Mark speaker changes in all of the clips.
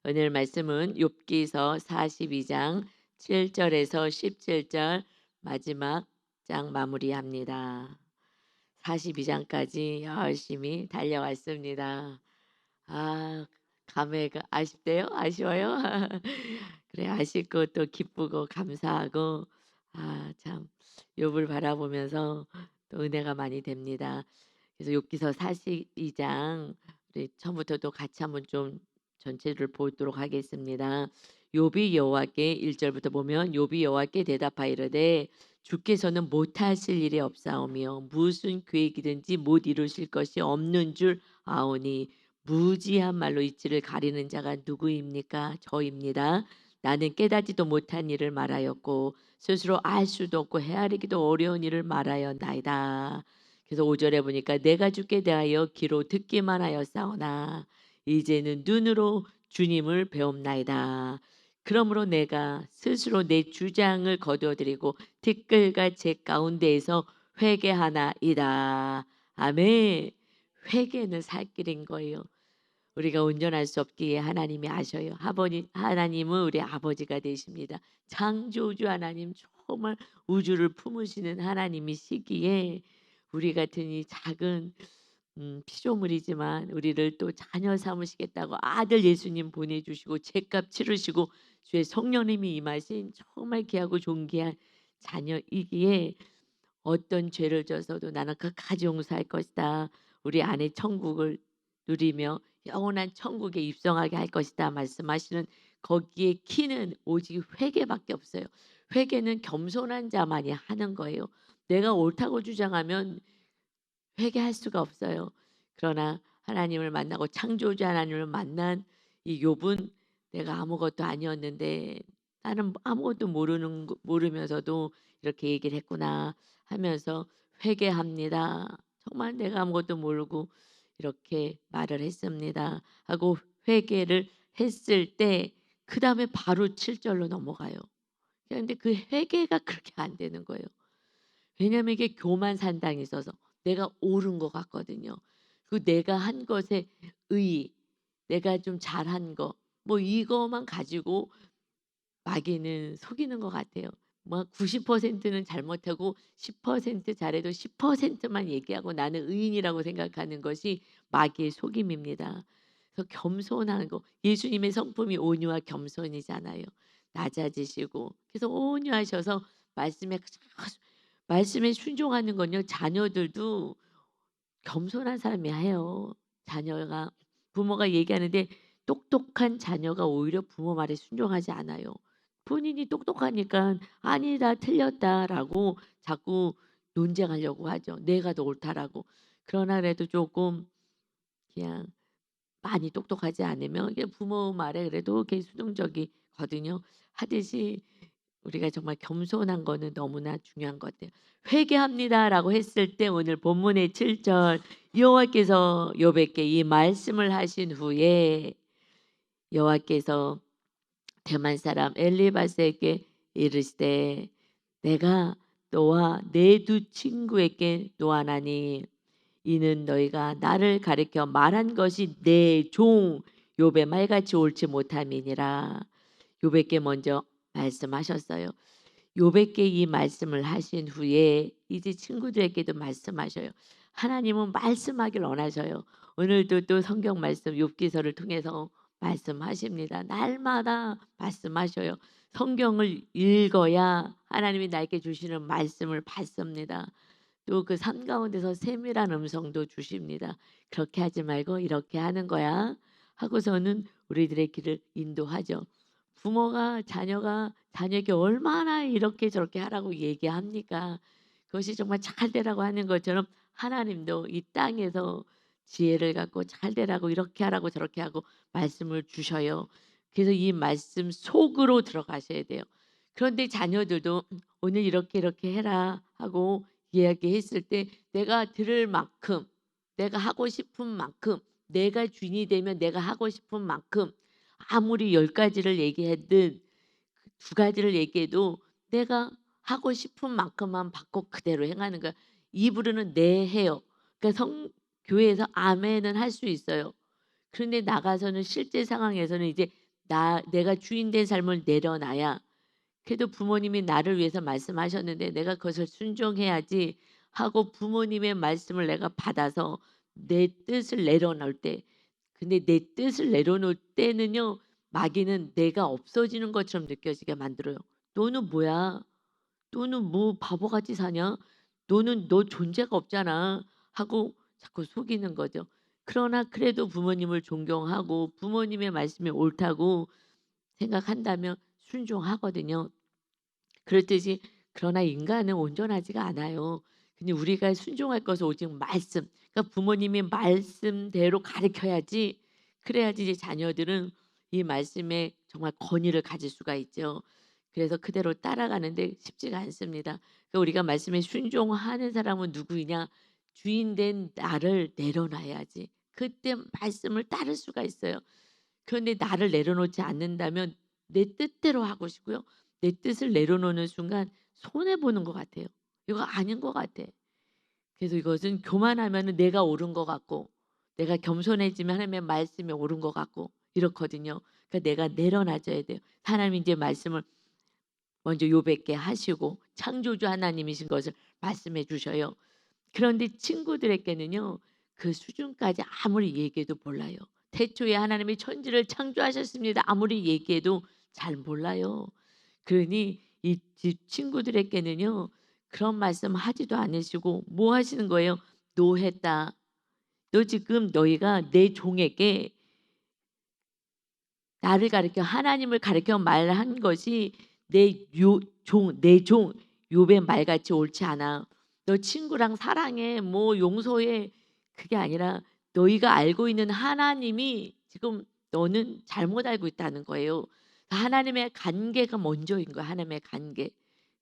Speaker 1: 오늘 말씀은 욥기서 42장 7절에서 17절 마지막 장 마무리합니다. 42장까지 열심히 달려왔습니다. 아, 감회가 아쉽대요? 아쉬워요? 그래, 아쉽고 또 기쁘고 감사하고 참 욥을 바라보면서 또 은혜가 많이 됩니다. 그래서 욥기서 42장 우리 처음부터 또 같이 한번 좀 전체를 보도록 하겠습니다. 욥이 여호와께 1절부터 보면 욥이 여호와께 대답하이르되 주께서는 못하실 일이 없사오며 무슨 계획이든지 못 이루실 것이 없는 줄 아오니 무지한 말로 이치를 가리는 자가 누구입니까? 저입니다. 나는 깨닫지도 못한 일을 말하였고 스스로 알 수도 없고 헤아리기도 어려운 일을 말하였나이다. 그래서 5절에 보니까 내가 주께 대하여 귀로 듣기만 하였사오나 이제는 눈으로 주님을 배움나이다. 그러므로 내가 스스로 내 주장을 거두어드리고 티끌과 제 가운데에서 회개하나이다. 아멘. 회개는 살 길인 거예요. 우리가 온전할 수 없기에 하나님이 아셔요. 하나님은 우리 아버지가 되십니다. 창조주 하나님, 정말 우주를 품으시는 하나님이시기에 우리 같은 이 작은 피조물이지만 우리를 또 자녀 삼으시겠다고 아들 예수님 보내주시고 죄값 치르시고 주의 성령님이 임하신 정말 귀하고 존귀한 자녀이기에 어떤 죄를 져서도 나는 끝까지 용서할 것이다. 우리 안에 천국을 누리며 영원한 천국에 입성하게 할 것이다 말씀하시는, 거기에 키는 오직 회개밖에 없어요. 회개는 겸손한 자만이 하는 거예요. 내가 옳다고 주장하면 회개할 수가 없어요. 그러나 하나님을 만나고 창조주 하나님을 만난 이 욥은 내가 아무것도 아니었는데 나는 아무것도 모르면서도 이렇게 얘기를 했구나 하면서 회개합니다. 정말 내가 아무것도 모르고 이렇게 말을 했습니다 하고 회개를 했을 때 그다음에 바로 7절로 넘어가요. 그런데 그 회개가 그렇게 안 되는 거예요. 왜냐하면 이게 교만 산당이 있어서 내가 옳은 것 같거든요. 그 내가 한 것에 의, 내가 좀 잘한 거, 뭐 이거만 가지고 마귀는 속이는 것 같아요. 뭐 90%는 잘못하고 10% 잘해도 10%만 얘기하고 나는 의인이라고 생각하는 것이 마귀의 속임입니다. 그래서 겸손한 거, 예수님의 성품이 온유와 겸손이잖아요. 낮아지시고 그래서 온유하셔서 말씀에 순종하는 건요. 자녀들도 겸손한 사람이 해요. 자녀가 부모가 얘기하는데 똑똑한 자녀가 오히려 부모 말에 순종하지 않아요. 본인이 똑똑하니까 "아니다. 틀렸다."라고 자꾸 논쟁하려고 하죠. 내가 더 옳다라고. 그러나 그래도 조금 그냥 많이 똑똑하지 않으면 그냥 부모 말에 그래도 그게 순종적이거든요. 하듯이 우리가 정말 겸손한 거는 너무나 중요한 것 같아요. "회개합니다."라고 했을 때 오늘 본문의 7절 여호와께서 욥에게 이 말씀을 하신 후에 여호와께서 대만 사람 엘리바스에게 이르시되 "내가 너와 내 두 친구에게 노하나니 이는 너희가 나를 가리켜 말한 것이 내 종 욥의 말같이 옳지 못함이니라." 욥에게 먼저 말씀하셨어요. 욥에게 이 말씀을 하신 후에 이제 친구들에게도 말씀하셔요. 하나님은 말씀하길 원하셔요. 오늘도 또 성경 말씀 욥기서를 통해서 말씀하십니다. 날마다 말씀하셔요. 성경을 읽어야 하나님이 나에게 주시는 말씀을 받습니다. 또 그 삶 가운데서 세밀한 음성도 주십니다. "그렇게 하지 말고 이렇게 하는 거야." 하고서는 우리들의 길을 인도하죠. 부모가 자녀에게 얼마나 이렇게 저렇게 하라고 얘기합니까? 그것이 정말 잘 되라고 하는 것처럼 하나님도 이 땅에서 지혜를 갖고 잘 되라고 이렇게 하라고 저렇게 하고 말씀을 주셔요. 그래서 이 말씀 속으로 들어가셔야 돼요. 그런데 자녀들도 "오늘 이렇게 이렇게 해라." 하고 이야기했을 때 내가 들을 만큼, 내가 하고 싶은 만큼, 내가 주인이 되면 내가 하고 싶은 만큼 아무리 10가지를 얘기하든 두 가지를 얘기해도 내가 하고 싶은 만큼만 받고 그대로 행하는 거야. 입으로는 "네." 해요. 그러니까 교회에서 아멘은 할 수 있어요. 그런데 나가서는 실제 상황에서는 이제 나 내가 주인 된 삶을 내려놔야 그래도 부모님이 나를 위해서 말씀하셨는데 '내가 그것을 순종해야지.' 하고 부모님의 말씀을 내가 받아서 내 뜻을 내려놓을 때, 근데 내 뜻을 내려놓을 때는요 마귀는 내가 없어지는 것처럼 느껴지게 만들어요. "너는 뭐야? 너는 뭐 바보같이 사냐? 너는 너 존재가 없잖아." 하고 자꾸 속이는 거죠. 그러나 그래도 부모님을 존경하고 부모님의 말씀이 옳다고 생각한다면 순종하거든요. 그렇듯이 그러나 인간은 온전하지가 않아요. 근데 우리가 순종할 것은 오직 말씀. 그러니까 부모님이 말씀대로 가르쳐야지, 그래야지 이제 자녀들은 이 말씀에 정말 권위를 가질 수가 있죠. 그래서 그대로 따라가는데 쉽지가 않습니다. 그러니까 우리가 말씀에 순종하는 사람은 누구이냐? 주인 된 나를 내려놔야지. 그때 말씀을 따를 수가 있어요. 그런데 나를 내려놓지 않는다면 내 뜻대로 하고 싶고요. 내 뜻을 내려놓는 순간 손해 보는 것 같아요. 이거 아닌 것 같아. 그래서 이것은 교만하면은 내가 옳은 것 같고, 내가 겸손해지면 하나님의 말씀이 옳은 것 같고 이렇거든요. 그러니까 내가 내려놔줘야 돼요. 하나님이 이제 말씀을 먼저 요백게 하시고 창조주 하나님이신 것을 말씀해 주셔요. 그런데 친구들에게는요. 그 수준까지 아무리 얘기해도 몰라요. 태초에 하나님이 천지를 창조하셨습니다. 아무리 얘기해도 잘 몰라요. 그러니 이 집 친구들에게는요. 그런 말씀 하지도 않으시고 뭐 하시는 거예요? "노했다. 너 지금 너희가 내 종에게 나를 가리켜 하나님을 가리켜 말한 것이 내 종 욥의 말같이 옳지 않아. 너 친구랑 사랑해 뭐 용서해." 그게 아니라 너희가 알고 있는 하나님이 지금 너는 잘못 알고 있다는 거예요. 하나님의 관계가 먼저인 거야, 하나님의 관계.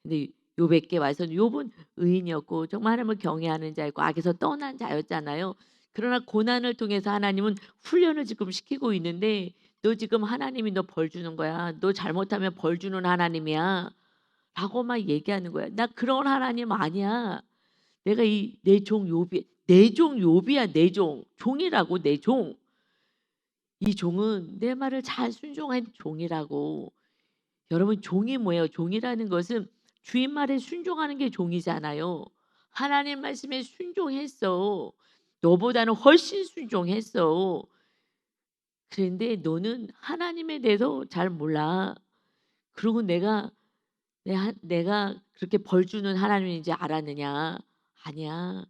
Speaker 1: 근데 욥에게 와서는 욥은 의인이었고 정말 하나님을 경외하는 자였고 악에서 떠난 자였잖아요. 그러나 고난을 통해서 하나님은 훈련을 지금 시키고 있는데 "너 지금 하나님이 너 벌 주는 거야. 너 잘못하면 벌 주는 하나님이야." 라고 막 얘기하는 거야. "나 그런 하나님 아니야. 내가 이 내 종 욥이" 내 종 욥이야 내 종. 종이라고 내 종. 이 종은 내 말을 잘 순종한 종이라고. 여러분 종이 뭐예요? 종이라는 것은 주인 말에 순종하는 게 종이잖아요. 하나님 말씀에 순종했어. 너보다는 훨씬 순종했어. 그런데 너는 하나님에 대해서 잘 몰라. 그리고 내가 그렇게 벌 주는 하나님인지 알았느냐? 아니야.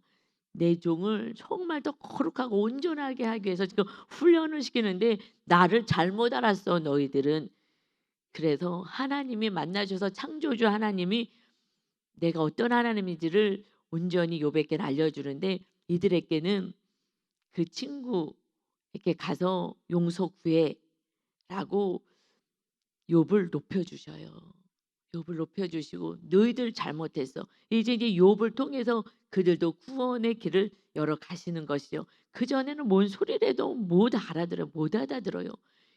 Speaker 1: 내 종을 정말 더 거룩하고 온전하게 하기 위해서 지금 훈련을 시키는데 나를 잘못 알았어 너희들은. 그래서 하나님이 만나 주셔서 창조주 하나님이 내가 어떤 하나님인지를 온전히 욥에게 알려주는데 이들에게는 그 친구에게 가서 "용서 구해."라고 욥을 높여 주셔요. 욥을 높여 주시고 "너희들 잘못했어." 이제 욥을 통해서 그들도 구원의 길을 열어 가시는 것이요. 그전에는 뭔 소리를 해도 못 알아들어요. 못 알아들어요.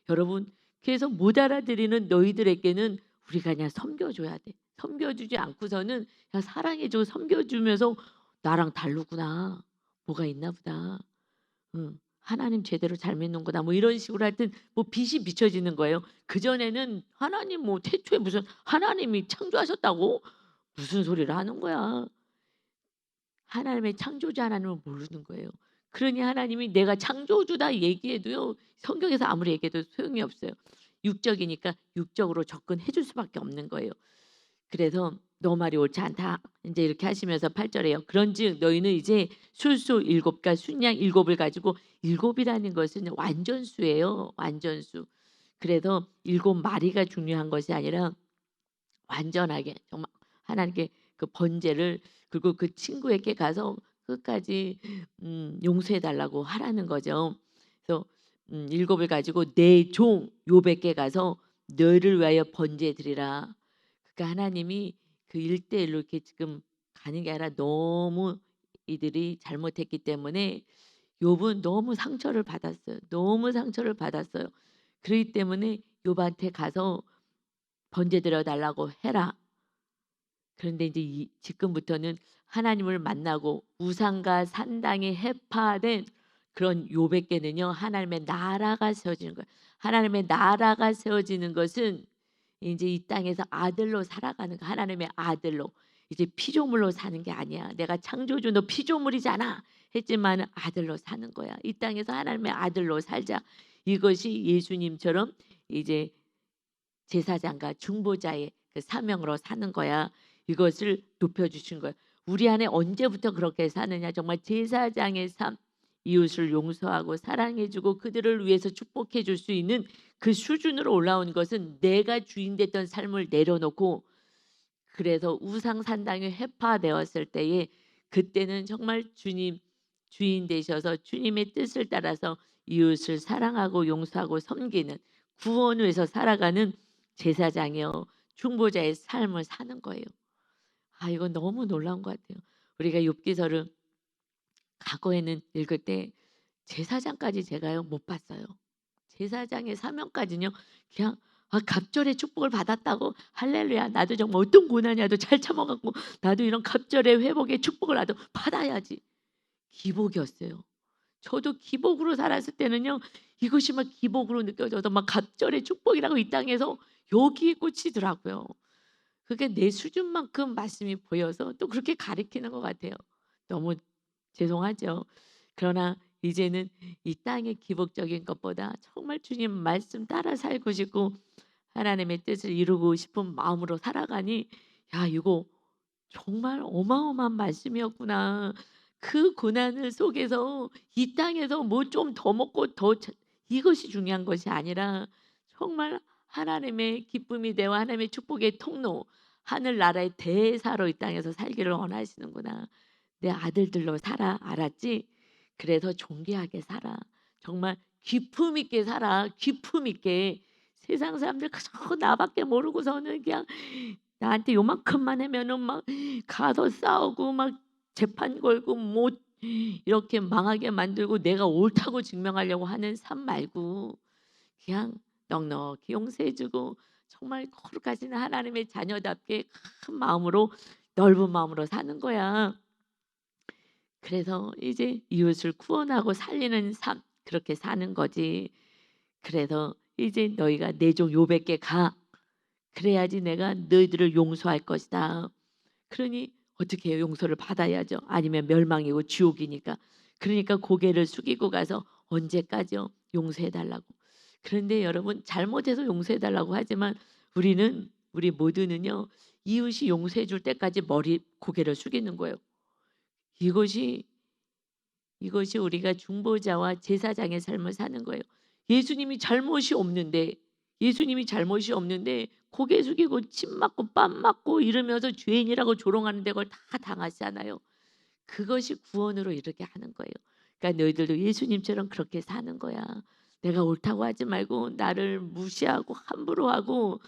Speaker 1: 여러분 그래서 못 알아들이는 너희들에게는 우리가 그냥 섬겨 줘야 돼. 섬겨 주지 않고서는 그냥 사랑해 주고 섬겨 주면서 '나랑 다르구나. 뭐가 있나 보다.' 응. '하나님 제대로 잘 믿는구나.' 뭐 이런 식으로 하여튼 뭐 빛이 비춰지는 거예요. 그전에는 하나님 뭐 태초에 무슨 하나님이 창조하셨다고? 무슨 소리를 하는 거야. 하나님의 창조주 하나님을 모르는 거예요. 그러니 하나님이 내가 창조주다 얘기해도요. 성경에서 아무리 얘기해도 소용이 없어요. 육적이니까 육적으로 접근해 줄 수밖에 없는 거예요. 그래서 "너 말이 옳지 않다." 인제 이렇게 하시면서 8 절에요. "그런즉 너희는 이제 술수 일곱과 순양 일곱을 가지고" 일곱이라는 것은 완전수예요, 완전수. 그래서 일곱 마리가 중요한 것이 아니라 완전하게 정말 하나님께 그 번제를 그리고 그 친구에게 가서 끝까지 용서해 달라고 하라는 거죠. 그래서 일곱을 가지고 "내 종 욥에게 가서 너를 위하여 번제 드리라." 그러니까 하나님이 그 1대 1로 이렇게 지금 가는 게 아니라 너무 이들이 잘못했기 때문에 욥은 너무 상처를 받았어요. 너무 상처를 받았어요. 그러기 때문에 욥한테 가서 "번제 드려 달라고 해라." 그런데 이제 지금부터는 하나님을 만나고 우상과 산당에 해파된 그런 요백계는요 하나님의 나라가 세워지는 거예요. 하나님의 나라가 세워지는 것은 이제 이 땅에서 아들로 살아가는 거 하나님의 아들로 이제 피조물로 사는 게 아니야. "내가 창조주 너 피조물이잖아." 했지만은 아들로 사는 거야. 이 땅에서 하나님의 아들로 살자. 이것이 예수님처럼 이제 제사장과 중보자의 그 사명으로 사는 거야. 이것을 높여 주신 거예요. 우리 안에 언제부터 그렇게 사느냐. 정말 제사장의 삶, 이웃을 용서하고 사랑해 주고 그들을 위해서 축복해 줄 수 있는 그 수준으로 올라온 것은 내가 주인 됐던 삶을 내려놓고 그래서 우상 산당이 회파되었을 때에 그때는 정말 주님 주인 되셔서 주님의 뜻을 따라서 이웃을 사랑하고 용서하고 섬기는 구원을 위해서 살아가는 제사장이요 중보자의 삶을 사는 거예요. 아 이건 너무 놀라운 것 같아요. 우리가 욥기서를 과거에는 읽을 때 제사장까지 제가요 못 봤어요. 제사장의 사명까지는요 그냥 아 갑절의 축복을 받았다고 할렐루야 나도 정말 어떤 고난이라도 잘 참아 갖고 나도 이런 갑절의 회복의 축복을 나도 받아야지. 기복이었어요. 저도 기복으로 살았을 때는요. 이것이 막 기복으로 느껴져서 막 갑절의 축복이라고 이 땅에서 여기에 꽂히더라고요. 그게 내 수준만큼 말씀이 보여서 또 그렇게 가리키는 것 같아요. 너무 죄송하죠. 그러나 이제는 이 땅의 기복적인 것보다 정말 주님 말씀 따라 살고 싶고 하나님의 뜻을 이루고 싶은 마음으로 살아가니 야 이거 정말 어마어마한 말씀이었구나. 그 고난을 속에서 이 땅에서 뭐 좀 더 먹고 더 이것이 중요한 것이 아니라 정말 하나님의 기쁨이 되어 하나님의 축복의 통로 하늘나라의 대사로 이 땅에서 살기를 원하시는구나. 내 아들들로 살아 알았지? 그래서 존귀하게 살아. 정말 기품 있게 살아. 기품 있게. 세상 사람들 그저 나밖에 모르고서는 그냥 나한테 요만큼만 하면은 막 가서 싸우고 막 재판 걸고 뭐 이렇게 망하게 만들고 내가 옳다고 증명하려고 하는 삶 말고 그냥 넉넉히 용서해 주고 정말 거룩하신 하나님의 자녀답게 큰 마음으로 넓은 마음으로 사는 거야. 그래서 이제 이웃을 구원하고 살리는 삶 그렇게 사는 거지. 그래서 이제 "너희가 내 종 욥에게 가. 그래야지 내가 너희들을 용서할 것이다." 그러니 어떻게 해요? 용서를 받아야죠. 아니면 멸망이고 지옥이니까. 그러니까 고개를 숙이고 가서 "언제까지요? 용서해 달라고." 그런데 여러분 잘못해서 용서해 달라고 하지만 우리 모두는요. 이웃이 용서해 줄 때까지 고개를 숙이는 거예요. 이것이 우리가 중보자와 제사장의 삶을 사는 거예요. 예수님이 잘못이 없는데 고개 숙이고 침 맞고 뺨 맞고 이러면서 죄인이라고 조롱하는데 그걸 다 당하시잖아요. 그것이 구원으로 이르게 하는 거예요. 그러니까 너희들도 예수님처럼 그렇게 사는 거야. 내가 옳다고 하지 말고 나를 무시하고 함부로 하고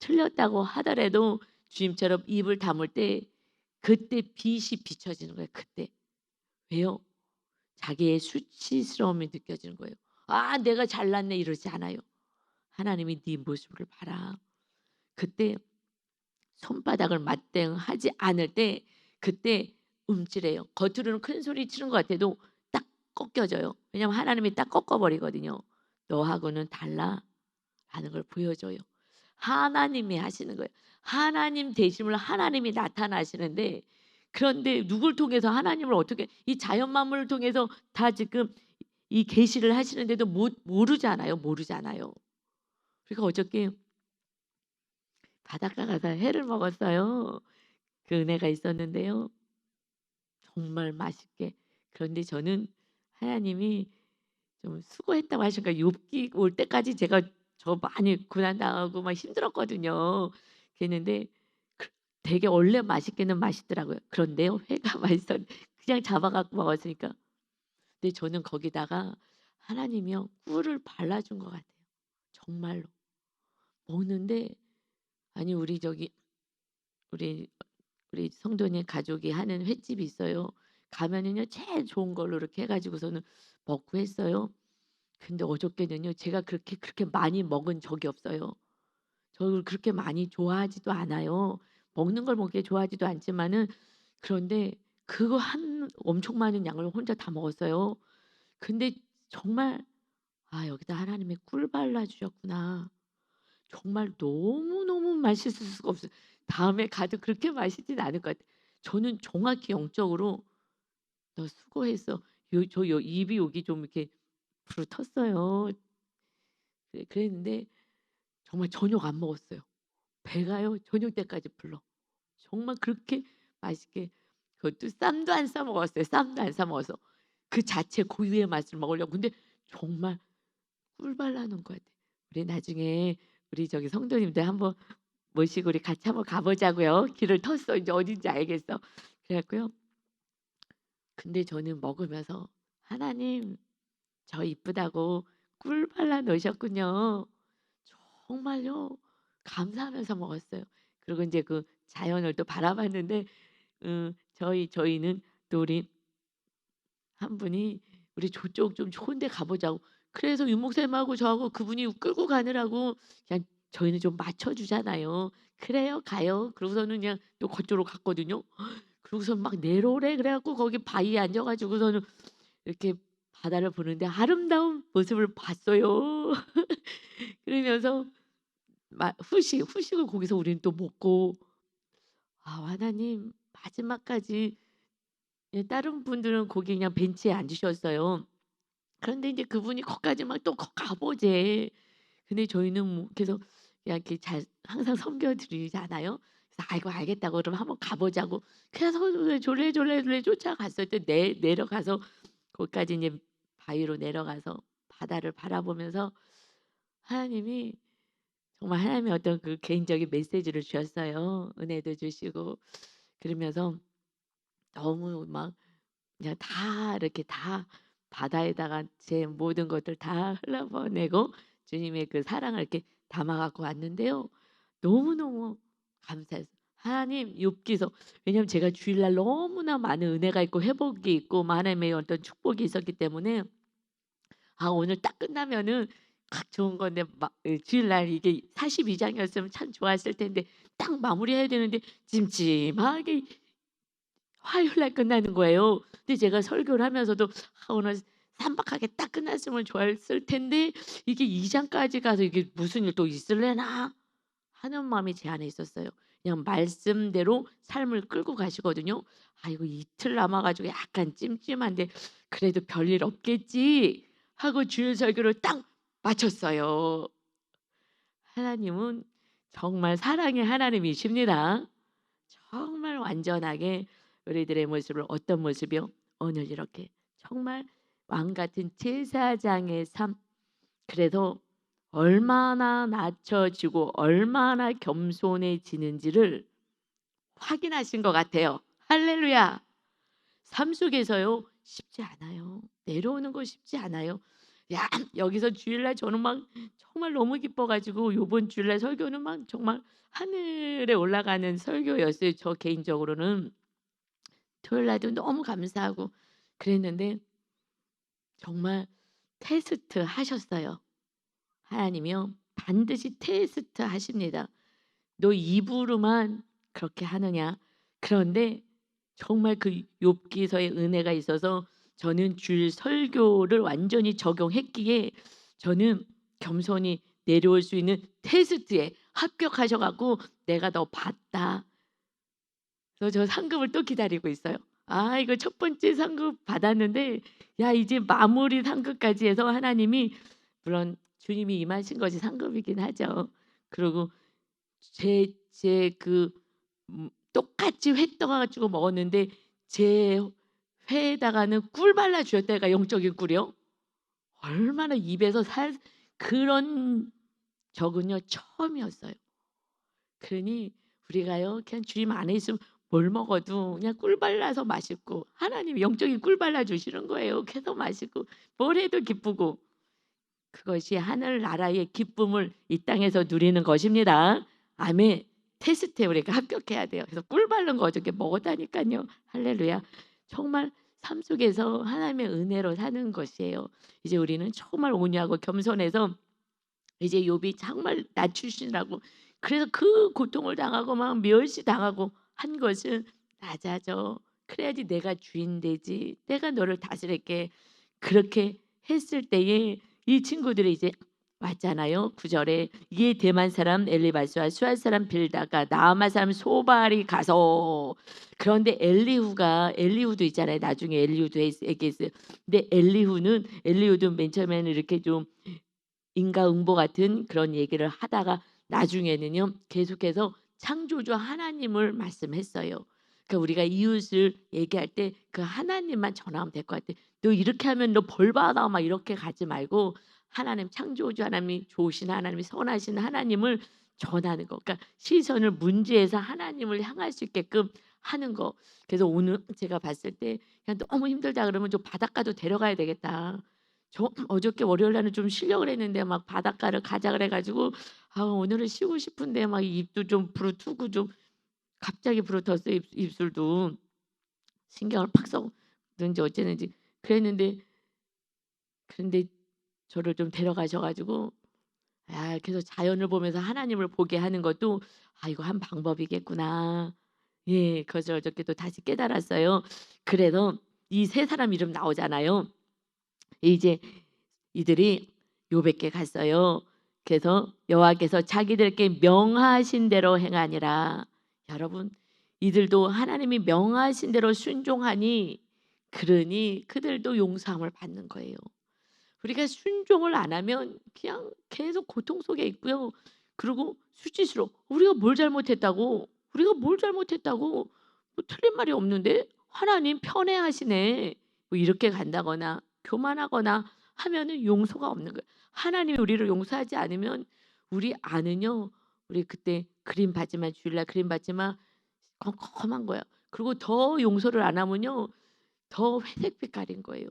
Speaker 1: 틀렸다고 하더라도 주님처럼 입을 다물 때 그때 빛이 비춰지는 거예요. 그때. 왜요? 자기의 수치스러움이 느껴지는 거예요. '아 내가 잘났네.' 이러지 않아요. 하나님이 네 모습을 봐라. 그때 손바닥을 맞대응하지 않을 때 그때 움찔해요. 겉으로는 큰 소리 치는 것 같아도 딱 꺾여져요. 왜냐하면 하나님이 딱 꺾어 버리거든요. "너하고는 달라."라는 걸 보여줘요. 하나님이 하시는 거예요. 하나님 되심을 하나님이 나타나시는데 그런데 누굴 통해서 하나님을 어떻게 이 자연 만물을 통해서 다 지금 이 계시를 하시는데도 모르잖아요. 모르잖아요. 그러니까 어저께 바닷가 가서 회를 먹었어요. 그 은혜가 있었는데요. 정말 맛있게. 그런데 저는 하나님이 좀 수고했다고 하시니까 욥기 올 때까지 제가 저 많이 고난당하고 막 힘들었거든요. 그랬는데 그 되게 원래 맛있기는 맛있더라고요. 그런데요 회가 맛있었 그냥 잡아 갖고 먹었으니까. 근데 저는 거기다가 하나님이요 꿀을 발라 준 것 같아요. 정말로. 먹는데 아니 우리 우리 성도님 가족이 하는 횟집이 있어요. 가면은요 제일 좋은 걸로 이렇게 해 가지고서는 먹고 했어요. 근데 어저께는요 제가 그렇게 많이 먹은 적이 없어요. 저를 그렇게 많이 좋아하지도 않아요. 먹는 걸 먹게 좋아하지도 않지만은 그런데 그거 한 엄청 많은 양을 혼자 다 먹었어요. 근데 정말 '아 여기다 하나님이 꿀 발라 주셨구나.' 정말 너무너무 맛있을 수가 없어요. 다음에 가도 그렇게 맛있진 않을 것 같아요. 저는 정확히 영적으로 '너 수고했어.' 요 입이 여기 좀 이렇게 부르텄어요. 그랬는데 정말 저녁 안 먹었어요. 배가요 저녁 때까지 불러. 정말 그렇게 맛있게 그것도 쌈도 안 싸 먹었어요. 쌈도 안 싸 먹어서. 그 자체 고유의 맛을 먹으려고. 근데 정말 꿀 발라 놓은 것 같아요. 우리 나중에 우리 저기 성도님들 한번 모시고 우리 같이 한번 가 보자고요. 길을 텄어. 이제 어딘지 알겠어. 그래 갖고요. 근데 저는 먹으면서 '하나님 저 이쁘다고 꿀 발라 놓으셨군요.' 정말요. 감사하면서 먹었어요. 그리고 인제 그 자연을 또 바라봤는데 저희는 또 우리 한 분이 "우리 저쪽 좀 좋은 데 가 보자고." 그래서 윤 목사님하고 저하고 그분이 끌고 가느라고 그냥 저희는 좀 맞춰 주잖아요. "그래요. 가요." 그러고서는 그냥 또 그쪽으로 갔거든요. 그러고서 막 내려오래 그래 갖고 거기 바위에 앉아 가지고서는 이렇게 바다를 보는데 아름다운 모습을 봤어요. 그러면서 후식을 거기서 우리는 또 먹고 '아 하나님 마지막까지' 예 다른 분들은 거기 그냥 벤치에 앉으셨어요. 그런데 인제 그분이 거기까지 막 또 가 보재. 근데 저희는 뭐 계속 그냥 이렇게 잘 항상 섬겨 드리잖아요. 그래서 "아이고 알겠다고 그러면 한번 가 보자고." 그래서 졸래 쫓아갔어요. 또 내려가서 거기까지 인제 바위로 내려가서 바다를 바라보면서 하나님이 정말 하나님의 어떤 그 개인적인 메시지를 주셨어요. 은혜도 주시고 그러면서 너무 막 그냥 다 이렇게 다 바다에다가 제 모든 것들 다 흘려보내고 주님의 그 사랑을 이렇게 담아 갖고 왔는데요. 너무너무 감사했어요. 하나님 욥기서 왜냐하면 제가 주일날 너무나 많은 은혜가 있고 회복이 있고 뭐 하나님의 어떤 축복이 있었기 때문에 아 오늘 딱 끝나면은 딱 좋은 건데 주일날 이게 42 장이었으면 참 좋았을 텐데 딱 마무리해야 되는데 찜찜하게 화요일날 끝나는 거예요. 근데 제가 설교를 하면서도 '아 오늘 삼박하게 딱 끝났으면 좋았을 텐데 이게 2 장까지 가서 이게 무슨 일 또 있을래나?' 하는 마음이 제 안에 있었어요. 그냥 말씀대로 삶을 끌고 가시거든요. '아 이거 이틀 남아 가지고 약간 찜찜한데 그래도 별일 없겠지.' 하고 주일 설교를 딱 마쳤어요. 하나님은 정말 사랑의 하나님이십니다. 정말 완전하게 우리들의 모습을 어떤 모습이요? 오늘 이렇게 정말 왕 같은 제사장의 삶. 그래서 얼마나 낮춰지고 얼마나 겸손해지는지를 확인하신 것 같아요. 할렐루야. 삶 속에서요 쉽지 않아요. 내려오는 거 쉽지 않아요. 야 여기서 주일날 저는 막 정말 너무 기뻐 가지고 요번 주일날 설교는 막 정말 하늘에 올라가는 설교였어요. 저 개인적으로는. 토요일 날도 너무 감사하고 그랬는데 정말 테스트 하셨어요. 하나님이요. 반드시 테스트 하십니다. "너 입으로만 그렇게 하느냐?" 그런데 정말 그 욥기서의 은혜가 있어서 저는 주일 설교를 완전히 적용했기에 저는 겸손히 내려올 수 있는 테스트에 합격하셔 갖고 "내가 너 봤다." 그래서 저 상급을 또 기다리고 있어요. 아 이거 첫 번째 상급 받았는데 야 이제 마무리 상급까지 해서 하나님이 물론 주님이 임하신 것이 상급이긴 하죠. 그리고 제 그 똑같이 회 떠 가지고 먹었는데 제 회에다가는 꿀 발라 주셨다니까 영적인 꿀이요. 얼마나 입에서 살 그런 적은요 처음이었어요. 그러니 우리가요 그냥 주님 안에 있으면 뭘 먹어도 그냥 꿀 발라서 맛있고 하나님이 영적인 꿀 발라 주시는 거예요. 그래서 맛있고 뭘 해도 기쁘고 그것이 하늘나라의 기쁨을 이 땅에서 누리는 것입니다. 아멘. 테스트에 우리가 합격해야 돼요. 그래서 꿀 바른 거 어저께 먹었다니깐요. 할렐루야. 정말 삶 속에서 하나님의 은혜로 사는 것이에요. 이제 우리는 정말 온유하고 겸손해서 이제 욥이 정말 낮추시라고 그래서 그 고통을 당하고 막 멸시당하고 한 것은 낮아져. 그래야지 내가 주인 되지. 내가 너를 다스릴게. 그렇게 했을 때에 이 친구들이 이제 왔잖아요. 9 절에 이에 대만 사람 엘리바스와 수알 사람 빌다가 나아마 사람 소발이 가서 그런데 엘리후도 있잖아요. 나중에 엘리후도 얘기했어요. 근데 엘리후도 맨 처음에는 이렇게 좀 인과응보 같은 그런 얘기를 하다가 나중에는요 계속해서 창조주 하나님을 말씀했어요. 그러니까 우리가 이웃을 얘기할 때 그 하나님만 전하면 될 것 같아. "너 이렇게 하면 너 벌 받아." 막 이렇게 가지 말고 하나님 창조주 하나님이 좋으신 하나님이 선하신 하나님을 전하는 거. 그러니까 시선을 문제에서 하나님을 향할 수 있게끔 하는 거. 그래서 오늘 제가 봤을 때 그냥 "너무 힘들다." 그러면 "좀 바닷가도 데려가야 되겠다." 저 어저께 월요일 날은 좀 쉬려고 그랬는데 막 바닷가를 가자 그래 가지고 아 오늘은 쉬고 싶은데 막 입도 좀 부르트고 좀 갑자기 부르텄어요 입술도. 신경을 팍 썼는지 어쨌는지 그랬는데 그런데 저를 좀 데려가셔 가지고 계속 자연을 보면서 하나님을 보게 하는 것도 '아 이거 한 방법이겠구나.' 예. 그것을 어저께 또 다시 깨달았어요. 그래서 이 세 사람 이름 나오잖아요. 이제 이들이 욥에게 갔어요. 그래서 여호와께서 자기들께 명하신 대로 행하니라. 여러분 이들도 하나님이 명하신 대로 순종하니 그러니 그들도 용서함을 받는 거예요. 우리가 순종을 안 하면 그냥 계속 고통 속에 있고요. 그리고 수치스러워. 우리가 뭘 잘못했다고 뭐 틀린 말이 없는데 하나님 편애하시네. 뭐 이렇게 간다거나 교만하거나 하면은 용서가 없는 거예요. 하나님이 우리를 용서하지 않으면 우리 안은요. 우리 그때 그림 받지마 주일날 그림 받지마 컴컴한 거야. 그리고 더 용서를 안 하면요. 더 회색 빛깔인 거예요.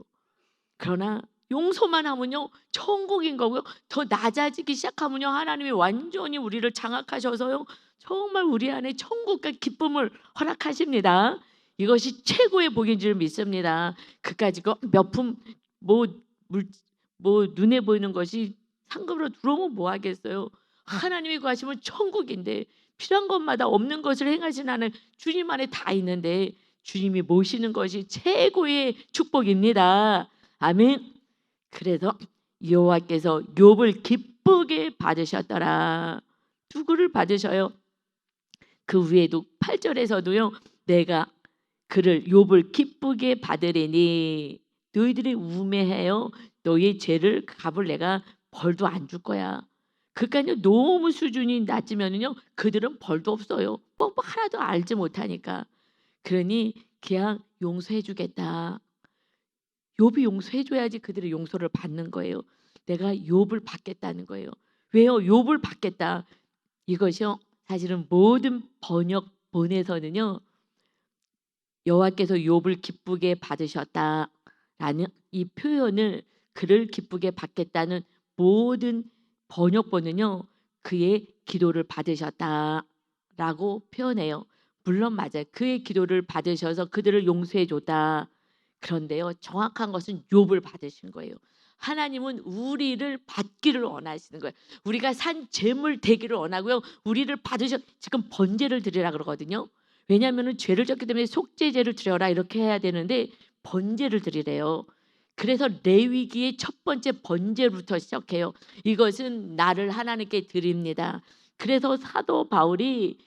Speaker 1: 그러나 용서만 하면요 천국인 거고요. 더 낮아지기 시작하면요 하나님이 완전히 우리를 장악하셔서요 정말 우리 안에 천국과 기쁨을 허락하십니다. 이것이 최고의 복인 줄 믿습니다. 그까짓 거 몇 푼 뭐 물 뭐 눈에 보이는 것이 상급으로 들어오면 뭐 하겠어요. 하나님이 구하시면 천국인데 필요한 것마다 없는 것을 행하신 하나님 주님 안에 다 있는데 주님이 모시는 것이 최고의 축복입니다. 아멘. 그래서 여호와께서 욥을 기쁘게 받으셨더라. 누구를 받으셔요? 그 위에도 8 절에서도요. 내가 그를 욥을 기쁘게 받으리니 너희들이 우매해요. 너희 죄를 갚을 내가 벌도 안 줄 거야. 그러니까요. 너무 수준이 낮으면은요. 그들은 벌도 없어요. 뭐 하나도 알지 못하니까. 그러니 그냥 용서해 주겠다. 욥이 용서해 줘야지 그들이 용서를 받는 거예요. 내가 욥을 받겠다는 거예요. 왜요? 욥을 받겠다. 이것이요. 사실은 모든 번역본에서는요. 여호와께서 욥을 기쁘게 받으셨다라는 이 표현을 그를 기쁘게 받겠다는 모든 번역본은요. 그의 기도를 받으셨다라고 표현해요. 물론 맞아요. 그의 기도를 받으셔서 그들을 용서해 줬다. 그런데요. 정확한 것은 욥을 받으신 거예요. 하나님은 우리를 받기를 원하시는 거예요. 우리가 산 재물 되기를 원하고요. 우리를 받으셔 지금 번제를 드리라 그러거든요. 왜냐하면은 죄를 졌기 때문에 속죄제를 드려라 이렇게 해야 되는데 번제를 드리래요. 그래서 레위기의 첫 번째 번제부터 시작해요. 이것은 나를 하나님께 드립니다. 그래서 사도 바울이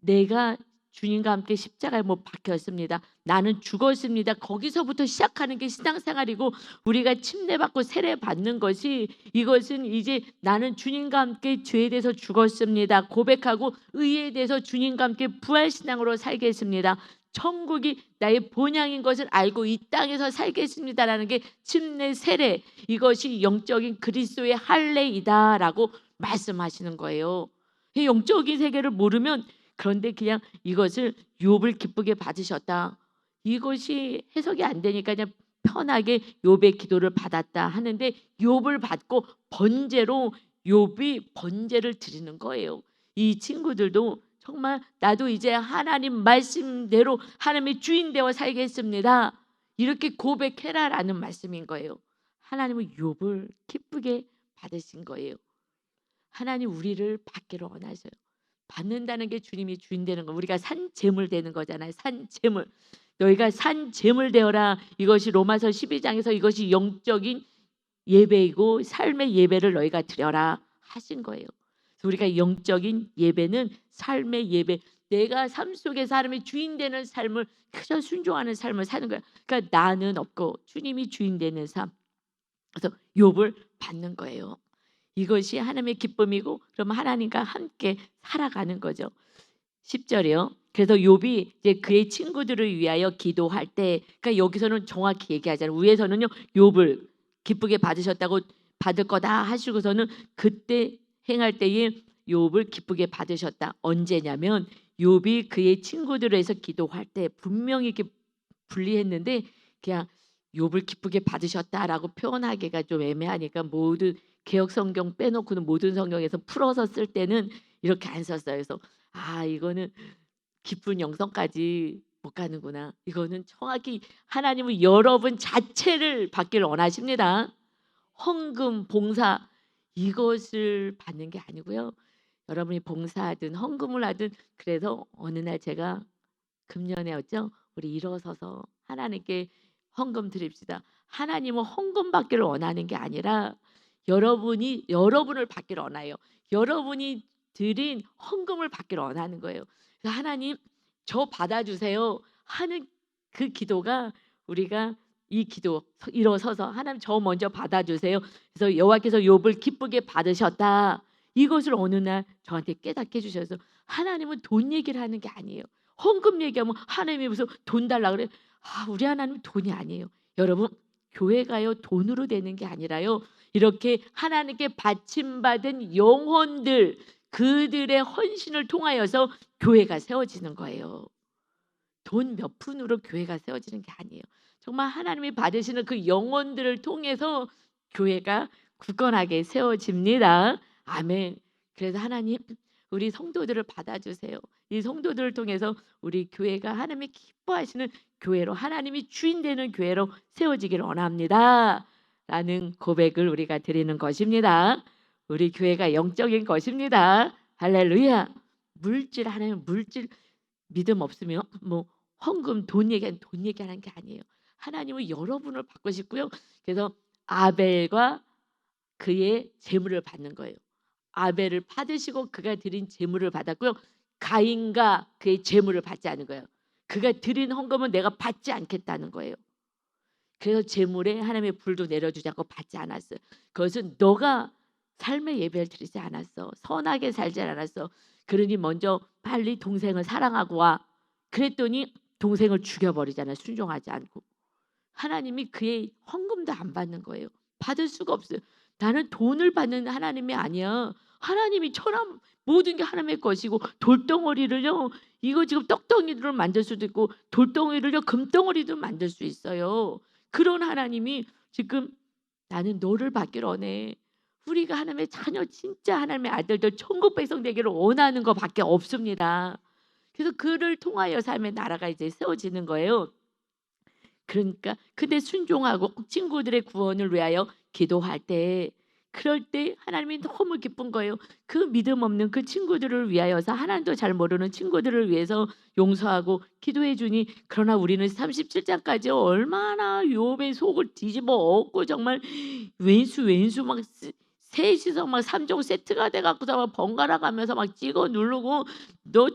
Speaker 1: 내가 주님과 함께 십자가에 못 박혔습니다. 나는 죽었습니다. 거기서부터 시작하는 게 신앙생활이고 우리가 침례받고 세례받는 것이 이것은 이제 나는 주님과 함께 죄에 대해서 죽었습니다. 고백하고 의에 대해서 주님과 함께 부활신앙으로 살겠습니다. 천국이 나의 본향인 것을 알고 이 땅에서 살겠습니다라는 게 침례 세례 이것이 영적인 그리스도의 할례이다라고 말씀하시는 거예요. 이 영적인 세계를 모르면 그런데 그냥 이것을 욥을 기쁘게 받으셨다. 이것이 해석이 안 되니까 그냥 편하게 욥의 기도를 받았다 하는데 욥을 받고 번제로 욥이 번제를 드리는 거예요. 이 친구들도 정말 나도 이제 하나님 말씀대로 하나님의 주인 되어 살겠습니다. 이렇게 고백해라라는 말씀인 거예요. 하나님은 욥을 기쁘게 받으신 거예요. 하나님 우리를 받기를 원하셔요. 받는다는 게 주님이 주인 되는 거. 우리가 산 재물 되는 거잖아요. 산 재물. 너희가 산 제물 되어라. 이것이 로마서 12장에서 이것이 영적인 예배이고 삶의 예배를 너희가 드려라 하신 거예요. 우리가 영적인 예배는 삶의 예배, 내가 삶 속에 사람이 주인 되는 삶을 그저 순종하는 삶을 사는 거야. 그러니까 나는 없고 주님이 주인 되는 삶. 그래서 욥을 받는 거예요. 이것이 하나님의 기쁨이고 그러면 하나님과 함께 살아가는 거죠. 10절이요. 그래서 욥이 이제 그의 친구들을 위하여 기도할 때, 그러니까 여기서는 정확히 얘기하잖아요. 위에서는요, 욥을 기쁘게 받으셨다고 받을 거다 하시고서는 그때 행할 때에 욥을 기쁘게 받으셨다. 언제냐면 욥이 그의 친구들을 위해서 기도할 때 분명히 이렇게 분리했는데 그냥 욥을 기쁘게 받으셨다라고 표현하기가 좀 애매하니까 모든 개역 성경 빼놓고는 모든 성경에서 풀어서 쓸 때는 이렇게 안 썼어요. 그래서 이거는 기쁜 영성까지 못 가는구나. 이거는 정확히 하나님은 여러분 자체를 받기를 원하십니다. 헌금, 봉사 이것을 받는 게 아니고요. 여러분이 봉사하든 헌금을 하든 그래서 어느 날 제가 금년에였죠. 우리 일어서서 하나님께 헌금 드립시다. 하나님은 헌금 받기를 원하는 게 아니라 여러분이 여러분을 받기를 원해요. 여러분이 드린 헌금을 받기를 원하는 거예요. 그래서 하나님 저 받아주세요 하는 그 기도가 우리가 이 기도 일어서서 하나님 저 먼저 받아주세요. 그래서 여호와께서 욥을 기쁘게 받으셨다. 이것을 어느 날 저한테 깨닫게 해주셔서 하나님은 돈 얘기를 하는 게 아니에요. 헌금 얘기하면 하나님이 무슨 돈 달라 그래. 우리 하나님 돈이 아니에요. 여러분 교회가요 돈으로 되는 게 아니라요. 이렇게 하나님께 받침받은 영혼들 그들의 헌신을 통하여서 교회가 세워지는 거예요. 돈 몇 푼으로 교회가 세워지는 게 아니에요. 정말 하나님이 받으시는 그 영혼들을 통해서 교회가 굳건하게 세워집니다. 아멘. 그래서 하나님 우리 성도들을 받아주세요. 이 성도들을 통해서 우리 교회가 하나님이 기뻐하시는 교회로 하나님이 주인 되는 교회로 세워지기를 원합니다. 라는 고백을 우리가 드리는 것입니다. 우리 교회가 영적인 것입니다. 할렐루야. 물질 하나님 물질 믿음 없으면 뭐 헌금 돈 얘기하는 게 아니에요. 하나님은 여러분을 받고 싶고요. 그래서 아벨과 그의 재물을 받는 거예요. 아벨을 받으시고 그가 드린 재물을 받았고요. 가인과 그의 재물을 받지 않은 거예요. 그가 드린 헌금은 내가 받지 않겠다는 거예요. 그래서 재물에 하나님의 불도 내려주지 않고 받지 않았어요. 그것은 너가 삶의 예배를 드리지 않았어. 선하게 살지 않았어. 그러니 먼저 빨리 동생을 사랑하고 와. 그랬더니 동생을 죽여버리잖아요. 순종하지 않고. 하나님이 그의 헌금도 안 받는 거예요. 받을 수가 없어요. 나는 돈을 받는 하나님이 아니야. 하나님이 천한 모든 게 하나님의 것이고 돌덩어리를요. 이거 지금 떡덩이를 만들 수도 있고 돌덩이를요 금덩어리도 만들 수 있어요. 그런 하나님이 지금 나는 너를 받기를 원해. 우리가 하나님의 자녀 진짜 하나님의 아들들 천국 백성 되기를 원하는 것밖에 없습니다. 그래서 그를 통하여 삶의 나라가 이제 세워지는 거예요. 그러니까 근데 순종하고 친구들의 구원을 위하여 기도할 때 그럴 때 하나님이 너무 기쁜 거예요. 그 믿음 없는 그 친구들을 위하여서 하나님도 잘 모르는 친구들을 위해서 용서하고 기도해 주니 그러나 우리는 37장까지 얼마나 욥의 속을 뒤집어 엎고 정말 왼수 막 셋이서 막 3종 세트가 돼 갖고서 막 번갈아 가면서 막 찍어 누르고 너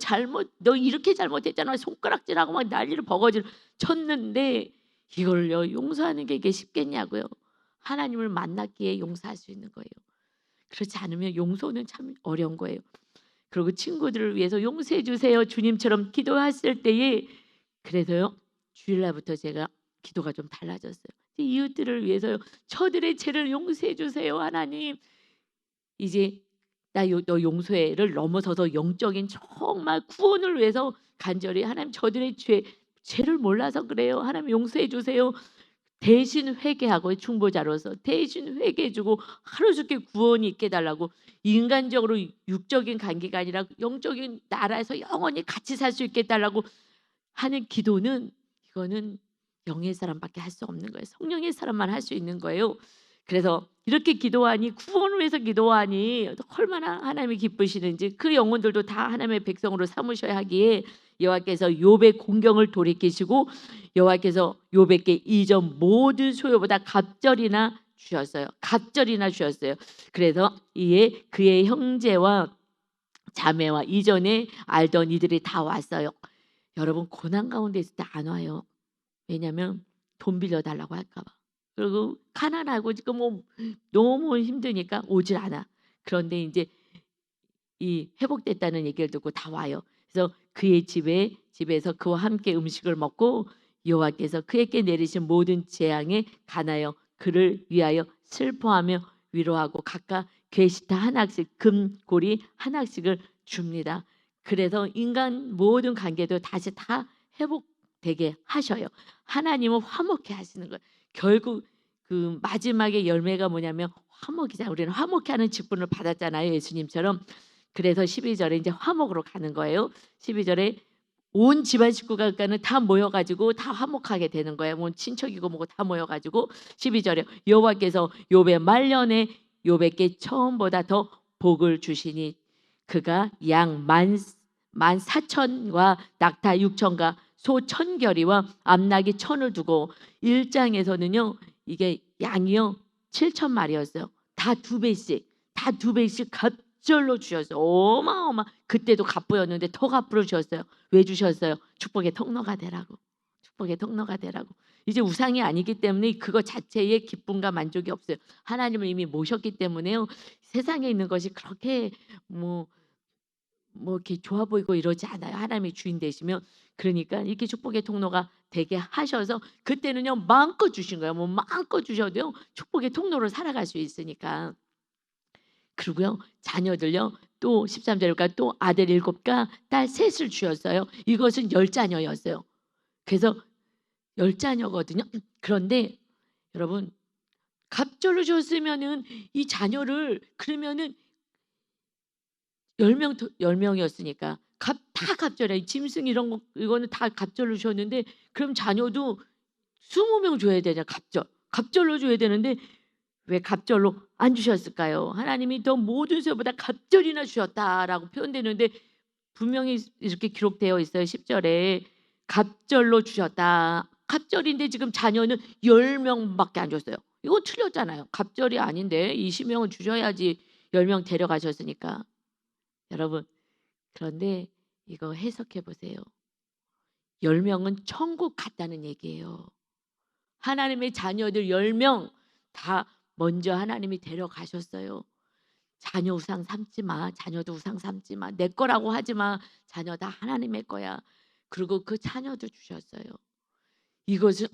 Speaker 1: 이렇게 잘못했잖아 손가락질하고 막 난리를 버거지를 쳤는데 이걸요 용서하는 게 이게 쉽겠냐고요. 하나님을 만났기에 용서할 수 있는 거예요. 그렇지 않으면 용서는 참 어려운 거예요. 그리고 친구들을 위해서 용서해 주세요 주님처럼 기도했을 때에 그래서요 주일날부터 제가 기도가 좀 달라졌어요. 이웃들을 위해서요 저들의 죄를 용서해 주세요 하나님. 이제 너 용서해를 넘어서서 영적인 정말 구원을 위해서 간절히 하나님 저들의 죄를 몰라서 그래요. 하나님 용서해 주세요. 대신 회개하고 중보자로서 대신 회개해주고 하루속히 구원이 있게 해달라고 인간적으로 육적인 관계가 아니라 영적인 나라에서 영원히 같이 살 수 있게 해달라고 하는 기도는 이거는 영의 사람밖에 할 수 없는 거예요. 성령의 사람만 할 수 있는 거예요. 그래서 이렇게 기도하니 구원을 위해서 기도하니 얼마나 하나님이 기쁘시는지 그 영혼들도 다 하나님의 백성으로 삼으셔야 하기에 여호와께서 욥의 공경을 돌이키시고 여호와께서 욥에게 이전 모든 소유보다 갑절이나 주셨어요. 갑절이나 주셨어요. 그래서 이에 그의 형제와 자매와 이전에 알던 이들이 다 왔어요. 여러분 고난 가운데 있을 때 안 와요. 왜냐하면 돈 빌려달라고 할까 봐. 그리고 가난하고 지금 뭐 너무 힘드니까 오질 않아. 그런데 이제 이 회복됐다는 얘기를 듣고 다 와요. 그래서 그의 집에서 그와 함께 음식을 먹고 여호와께서 그에게 내리신 모든 재앙에 관하여 그를 위하여 슬퍼하며 위로하고 각각 괴시타 하나씩 금고리 하나씩을 줍니다. 그래서 인간 모든 관계도 다시 다 회복되게 하셔요. 하나님은 화목해 하시는 거예요. 결국 그 마지막에 열매가 뭐냐면 화목이잖아요. 우리는 화목해 하는 직분을 받았잖아요. 예수님처럼. 그래서 12절에 이제 화목으로 가는 거예요. 12절에 온 집안 식구가 그러니까는 다 모여가지고 다 화목하게 되는 거예요. 뭐 친척이고 뭐고 다 모여가지고 12절에 여호와께서 욥의 말년에 욥에게 처음보다 더 복을 주시니 그가 양 만 사천과 낙타 육천과 소 천결이와 암낙이 천을 두고 1장에서는요 이게 양이요 7천 마리였어요. 다 두 배씩 갑절로 주셨어요. 어마어마. 그때도 갑부였는데 더 갑부를 주셨어요. 왜 주셨어요? 축복의 통로가 되라고. 축복의 통로가 되라고. 이제 우상이 아니기 때문에 그거 자체에 기쁨과 만족이 없어요. 하나님을 이미 모셨기 때문에요. 세상에 있는 것이 그렇게 뭐 이렇게 좋아 보이고 이러지 않아요. 하나님이 주인 되시면. 그러니까 이렇게 축복의 통로가 되게 하셔서 그때는요 마음껏 주신 거예요. 뭐 마음껏 주셔도요 축복의 통로로 살아갈 수 있으니까. 그리고요 자녀들요 또 13절과 또 아들 7과 딸 3을 주셨어요. 이것은 10자녀였어요. 그래서 10자녀거든요. 그런데 여러분 갑절로 줬으면은 이 자녀를 그러면은 10명이었으니까 다 갑절이야. 짐승 이런 거 이거는 다 갑절로 주셨는데 그럼 자녀도 20명 줘야 되잖아. 갑절로 줘야 되는데 왜 갑절로 안 주셨을까요? 하나님이 더 모든 수보다 갑절이나 주셨다라고 표현되는데 분명히 이렇게 기록되어 있어요. 10절에 갑절로 주셨다. 갑절인데 지금 자녀는 10명밖에 안 줬어요. 이거 틀렸잖아요. 갑절이 아닌데 20명은 주셔야지 10명 데려가셨으니까. 여러분 그런데 이거 해석해 보세요. 10명은 천국 갔다는 얘기예요. 하나님의 자녀들 10명 다 먼저 하나님이 데려가셨어요. 자녀 우상 삼지 마. 자녀도 우상 삼지 마. 내 거라고 하지 마. 자녀 다 하나님의 거야. 그리고 그 자녀도 주셨어요. 이것은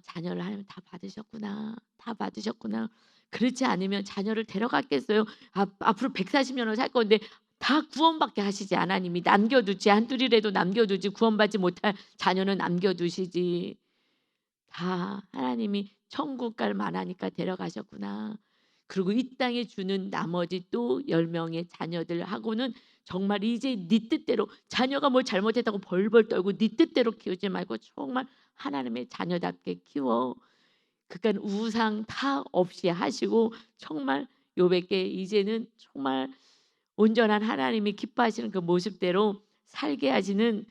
Speaker 1: 자녀를 하나님 다 받으셨구나. 다 받으셨구나. 그렇지 않으면 자녀를 데려갔겠어요. 앞으로 140년을 살 건데 다 구원받게 하시지. 하나님이 남겨두지. 한둘이라도 남겨두지. 구원받지 못할 자녀는 남겨두시지. 다 하나님이 천국 갈 만하니까 데려가셨구나. 그리고 이 땅에 주는 나머지 또 10명의 자녀들하고는 정말 이제 네 뜻대로 자녀가 뭘 잘못했다고 벌벌 떨고 네 뜻대로 키우지 말고 정말 하나님의 자녀답게 키워. 그러니까 우상 다 없이 하시고 정말 요백게 이제는 정말 온전한 하나님이 기뻐하시는 그 모습대로 살게 하시는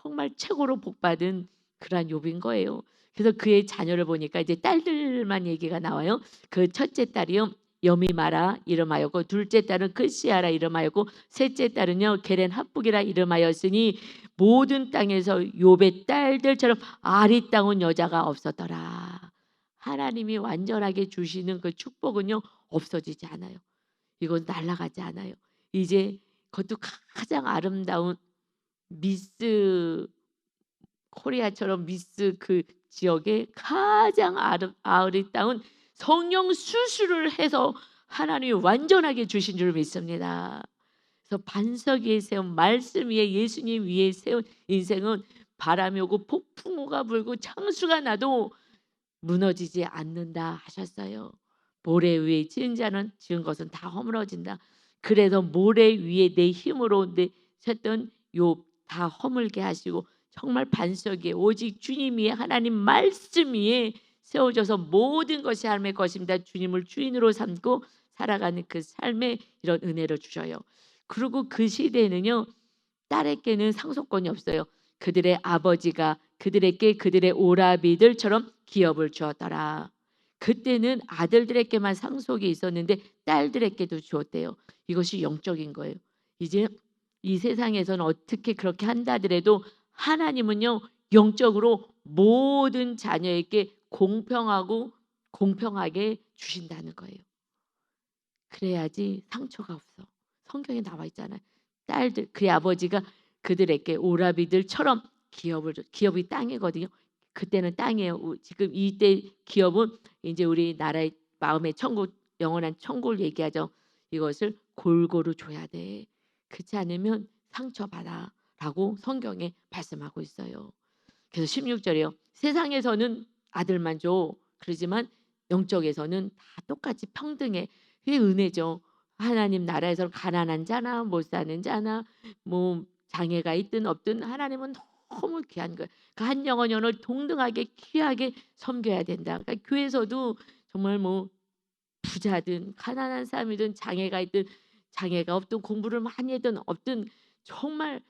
Speaker 1: 정말 최고로 복받은 그러한 욥인 거예요. 그래서 그의 자녀를 보니까 이제 딸들만 얘기가 나와요. 그 첫째 딸이요 여미마라 이름하였고 둘째 딸은 글시아라 이름하였고 셋째 딸은요 게렌 합북이라 이름하였으니 모든 땅에서 욥의 딸들처럼 아리따운 여자가 없었더라. 하나님이 완전하게 주시는 그 축복은요 없어지지 않아요. 이건 날아가지 않아요. 이제 그것도 가장 아름다운 미스 코리아처럼 미스 그 지역에 가장 아리따운 성령 수술을 해서 하나님이 완전하게 주신 줄 믿습니다. 그래서 반석 위에 세운 말씀 위에 예수님 위에 세운 인생은 바람이 오고 폭풍우가 불고 창수가 나도 무너지지 않는다 하셨어요. 모래 위에 지은 자는 지은 것은 다 허물어진다. 그래서 모래 위에 내 힘으로 내 쳤던 욥 다 허물게 하시고 정말 반석 위에 오직 주님 위에 하나님 말씀 위에 세워져서 모든 것이 하나님의 것입니다. 주님을 주인으로 삼고 살아가는 그 삶에 이런 은혜를 주셔요. 그리고 그 시대에는요 딸에게는 상속권이 없어요. 그들의 아버지가 그들에게 그들의 오라비들처럼 기업을 주었더라. 그때는 아들들에게만 상속이 있었는데 딸들에게도 주었대요. 이것이 영적인 거예요. 이제 이 세상에서는 어떻게 그렇게 한다더라도 하나님은요, 영적으로 모든 자녀에게 공평하게 주신다는 거예요. 그래야지 상처가 없어. 성경에 나와 있잖아요. 딸들, 그의 아버지가 그들에게 오라비들처럼 기업이 땅이거든요. 그때는 땅이에요. 지금 이때 기업은 이제 우리 나라의 마음의 천국, 영원한 천국을 얘기하죠. 이것을 골고루 줘야 돼. 그렇지 않으면 상처받아라고 성경에 말씀하고 있어요. 그래서 16절이요. 세상에서는 아들만 줘. 그러지만 영적에서는 다 똑같이 평등해. 그게 은혜죠. 하나님 나라에서 가난한 자나 못 사는 자나 뭐 장애가 있든 없든 하나님은 너무 귀한 거예요. 그 한 영혼 영혼을 동등하게 귀하게 섬겨야 된다. 그러니까 교회에서도 정말 뭐 부자든 가난한 사람이든 장애가 있든 장애가 없든 공부를 많이 했든 없든 정말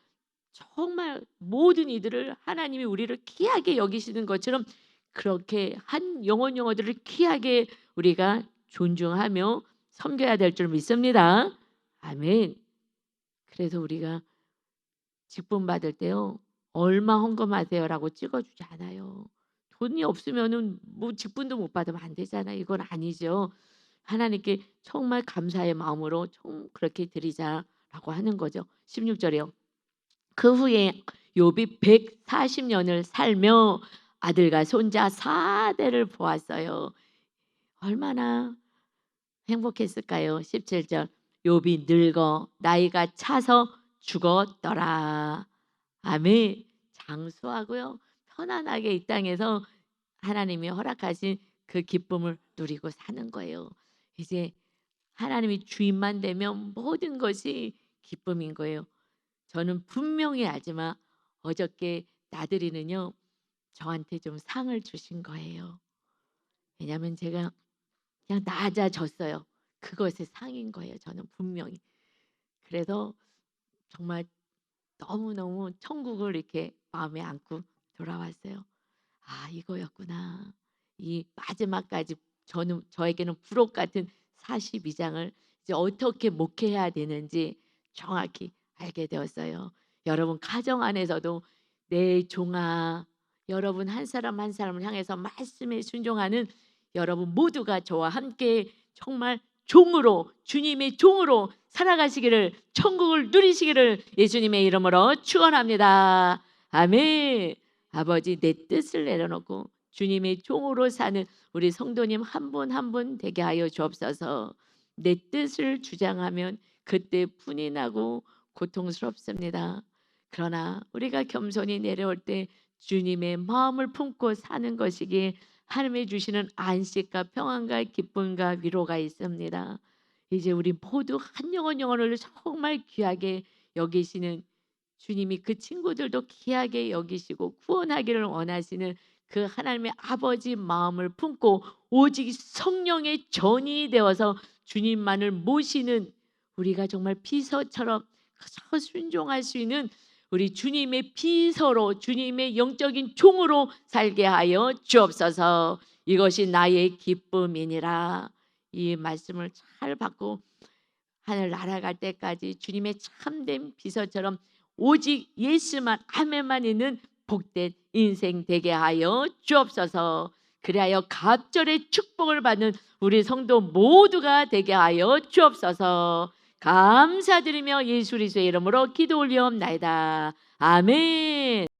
Speaker 1: 모든 이들을 하나님이 우리를 귀하게 여기시는 것처럼 그렇게 한 영혼들을 귀하게 우리가 존중하며 섬겨야 될 줄 믿습니다. 아멘. 그래서 우리가 직분 받을 때요, 얼마 헌금하세요라고 찍어주지 않아요. 돈이 없으면은 뭐 직분도 못 받으면 안 되잖아요. 이건 아니죠. 하나님께 정말 감사의 마음으로 그렇게 드리자라고 하는 거죠. 16절이요. 그 후에 욥이 140년을 살며 아들과 손자 4대를 보았어요. 얼마나 행복했을까요? 17절. 욥이 늙어 나이가 차서 죽었더라. 아멘. 장수하고요, 편안하게 이 땅에서 하나님이 허락하신 그 기쁨을 누리고 사는 거예요. 이제 하나님이 주인만 되면 모든 것이 기쁨인 거예요. 저는 분명히 알지만 어저께 나들이는요, 저한테 좀 상을 주신 거예요. 왜냐하면 제가 그냥 낮아졌어요. 그것의 상인 거예요. 저는 분명히. 그래서 정말 너무너무 천국을 이렇게 마음에 안고 돌아왔어요. 아, 이거였구나. 이 마지막까지 저에게는 부록 같은 42장을 이제 어떻게 목회해야 되는지 정확히 알게 되었어요. 여러분 가정 안에서도 내 종아, 여러분 한 사람 한 사람을 향해서 말씀에 순종하는 여러분 모두가 저와 함께 정말 주님의 종으로 살아가시기를, 천국을 누리시기를 예수님의 이름으로 축원합니다. 아멘. 아버지, 내 뜻을 내려놓고 주님의 종으로 사는 우리 성도님 한 분 한 분 되게 하여 주옵소서. 내 뜻을 주장하면 그때 분이 나고 고통스럽습니다. 그러나 우리가 겸손히 내려올 때 주님의 마음을 품고 사는 것이기에 하나님이 주시는 안식과 평안과 기쁨과 위로가 있습니다. 이제 우리 모두 한 영혼을 정말 귀하게 여기시는 주님이 그 친구들도 귀하게 여기시고 구원하기를 원하시는 그 하나님의 아버지 마음을 품고 오직 성령의 전이 되어서 주님만을 모시는 우리가 정말 비서처럼 그저 순종할 수 있는 우리 주님의 비서로, 주님의 영적인 종으로 살게 하여 주옵소서. 이것이 나의 기쁨이니라. 이 말씀을 잘 받고 하늘 날아갈 때까지 주님의 참된 비서처럼 오직 예수만, 아멘만 있는 복된 인생 되게 하여 주옵소서. 그리하여 갑절의 축복을 받는 우리 성도 모두가 되게 하여 주옵소서. 감사드리며 예수 그리스도의 이름으로 기도 올리옵나이다. 아멘.